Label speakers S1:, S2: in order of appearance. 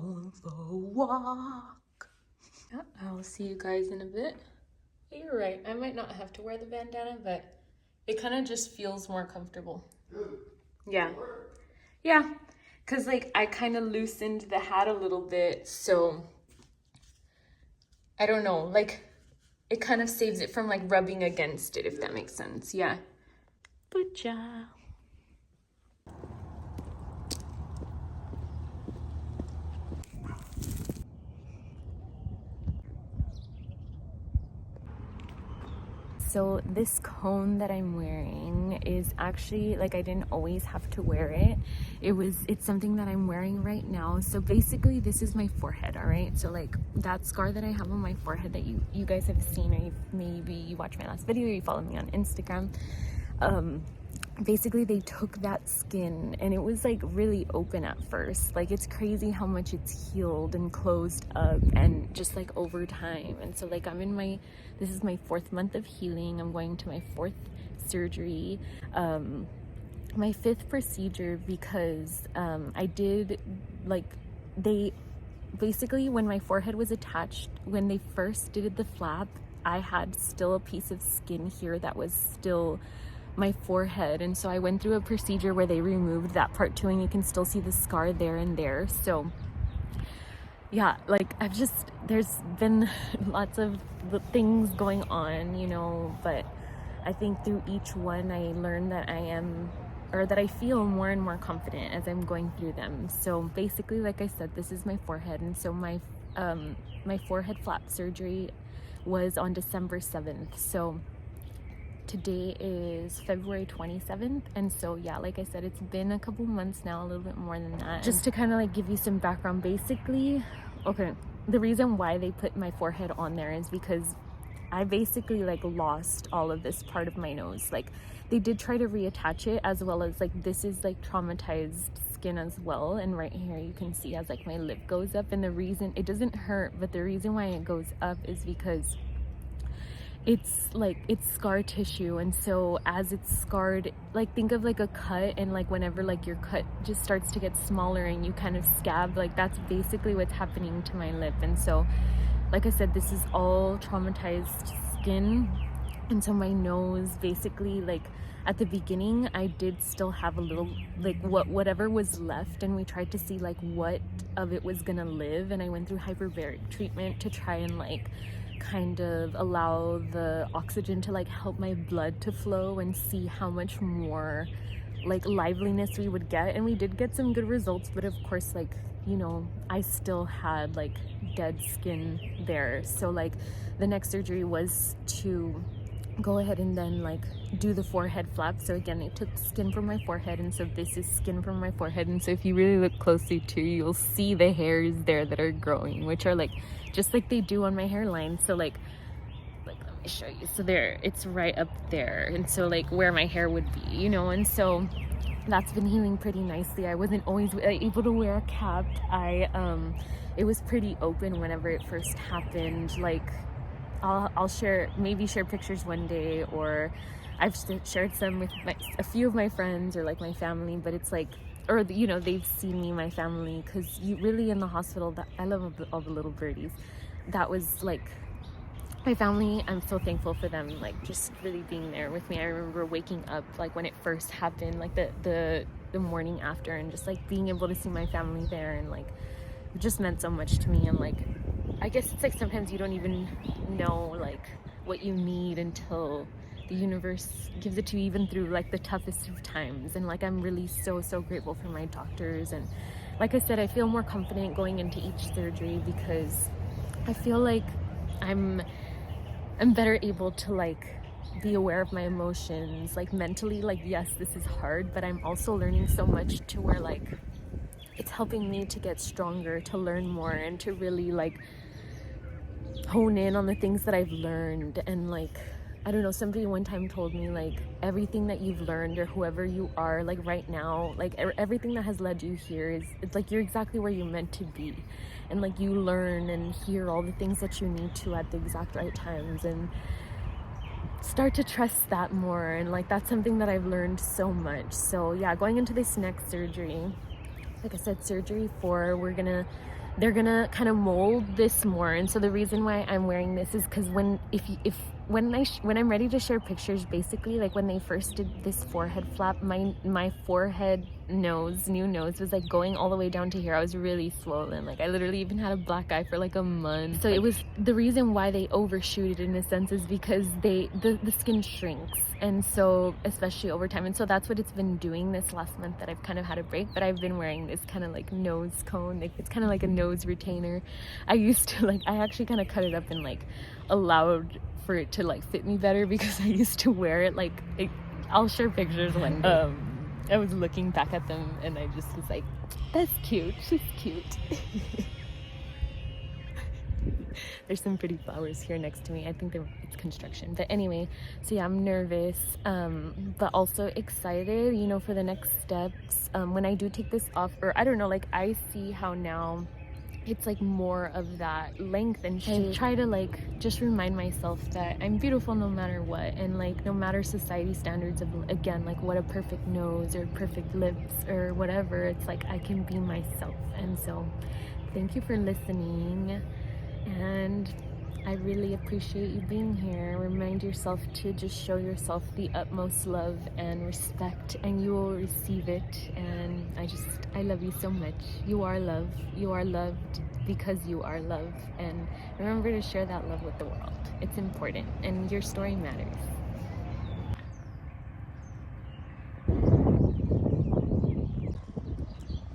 S1: going for a walk. Yeah, I'll see you guys in a bit. But you're right, I might not have to wear the bandana, but it kind of just feels more comfortable. Yeah. Yeah, because like I kind of loosened the hat a little bit, so I don't know, like it kind of saves it from like rubbing against it, if that makes sense. Yeah. Good job. So this cone that I'm wearing is actually, like, I didn't always have to wear it. It's something that I'm wearing right now. So basically this is my forehead, all right? So like that scar that I have on my forehead that you guys have seen, or maybe you watched my last video or you follow me on Instagram. Basically they took that skin and it was like really open at first. Like it's crazy how much it's healed and closed up, and just like over time. And so like this is my 4th month of healing. I'm going to my 4th surgery, my 5th procedure, because I did like, they basically, when my forehead was attached, when they first did the flap, I had still a piece of skin here that was still my forehead, and so I went through a procedure where they removed that part too, and you can still see the scar there and there. So yeah, like there's been lots of things going on, you know, but I think through each one I learned that I feel more and more confident as I'm going through them. So basically, like I said, this is my forehead, and so my forehead flap surgery was on December 7th. So today is February 27th, and so yeah, like I said, it's been a couple months now, a little bit more than that. Just to kind of like give you some background, basically, okay, the reason why they put my forehead on there is because I basically like lost all of this part of my nose. Like they did try to reattach it, as well as like this is like traumatized skin as well, and right here you can see as like my lip goes up, and the reason it doesn't hurt, but the reason why it goes up is because it's scar tissue, and so as it's scarred, like think of like a cut, and like whenever like your cut just starts to get smaller and you kind of scab, like that's basically what's happening to my lip. And so like I said, this is all traumatized skin, and so my nose basically, like at the beginning I did still have a little like whatever was left, and we tried to see like what of it was gonna live, and I went through hyperbaric treatment to try and like kind of allow the oxygen to like help my blood to flow and see how much more like liveliness we would get. And we did get some good results, but of course, like, you know, I still had like dead skin there. So like the next surgery was to go ahead and then like do the forehead flap. So again, they took skin from my forehead, and so this is skin from my forehead. And so if you really look closely too, you'll see the hairs there that are growing, which are like just like they do on my hairline. So like let me show you. So there, it's right up there, and so like where my hair would be, you know. And so that's been healing pretty nicely. I wasn't always able to wear a cap. It was pretty open whenever it first happened. Like I'll share pictures one day, or I've shared some with a few of my friends or like my family, but it's like, or you know, they've seen me, my family, because you really in the hospital, that I love all the little birdies. That was like my family. I'm so thankful for them, like just really being there with me. I remember waking up like when it first happened, like the morning after, and just like being able to see my family there, and like it just meant so much to me. And like I guess it's like sometimes you don't even know like what you need until the universe gives it to you, even through like the toughest of times. And like I'm really so grateful for my doctors, and like I said, I feel more confident going into each surgery because I feel like I'm better able to like be aware of my emotions, like mentally. Like yes, this is hard, but I'm also learning so much to where like it's helping me to get stronger, to learn more, and to really like hone in on the things that I've learned. And like I don't know, somebody one time told me like everything that you've learned, or whoever you are like right now, like everything that has led you here it's like you're exactly where you're meant to be, and like you learn and hear all the things that you need to at the exact right times, and start to trust that more. And like that's something that I've learned so much. So yeah, going into this next surgery, like I said, surgery 4, we're gonna they're gonna kind of mold this more. And so the reason why I'm wearing this is because when I'm ready to share pictures, basically, like when they first did this forehead flap, my forehead new nose was like going all the way down to here. I was really swollen. Like I literally even had a black eye for like a month. So it was the reason why they overshoot it in a sense is because the skin shrinks, and so especially over time. And so that's what it's been doing this last month that I've kind of had a break. But I've been wearing this kind of like nose cone. Like it's kind of like a nose retainer. I actually kind of cut it up and like allowed for it to like fit me better, because I used to wear it like I'll share pictures one day. I was looking back at them and I just was like, that's cute, she's cute. There's some pretty flowers here next to me. I think it's construction, but anyway, so yeah, I'm nervous, but also excited, you know, for the next steps. When I do take this off, or I don't know, like I see how now it's like more of that length and shape. I try to like just remind myself that I'm beautiful no matter what, and like no matter society standards of, again, like what a perfect nose or perfect lips or whatever, it's like I can be myself. And so thank you for listening, and I really appreciate you being here. Remind yourself to just show yourself the utmost love and respect, and you will receive it. And I love you so much. You are love. You are loved because you are love. And remember to share that love with the world. It's important, and your story matters.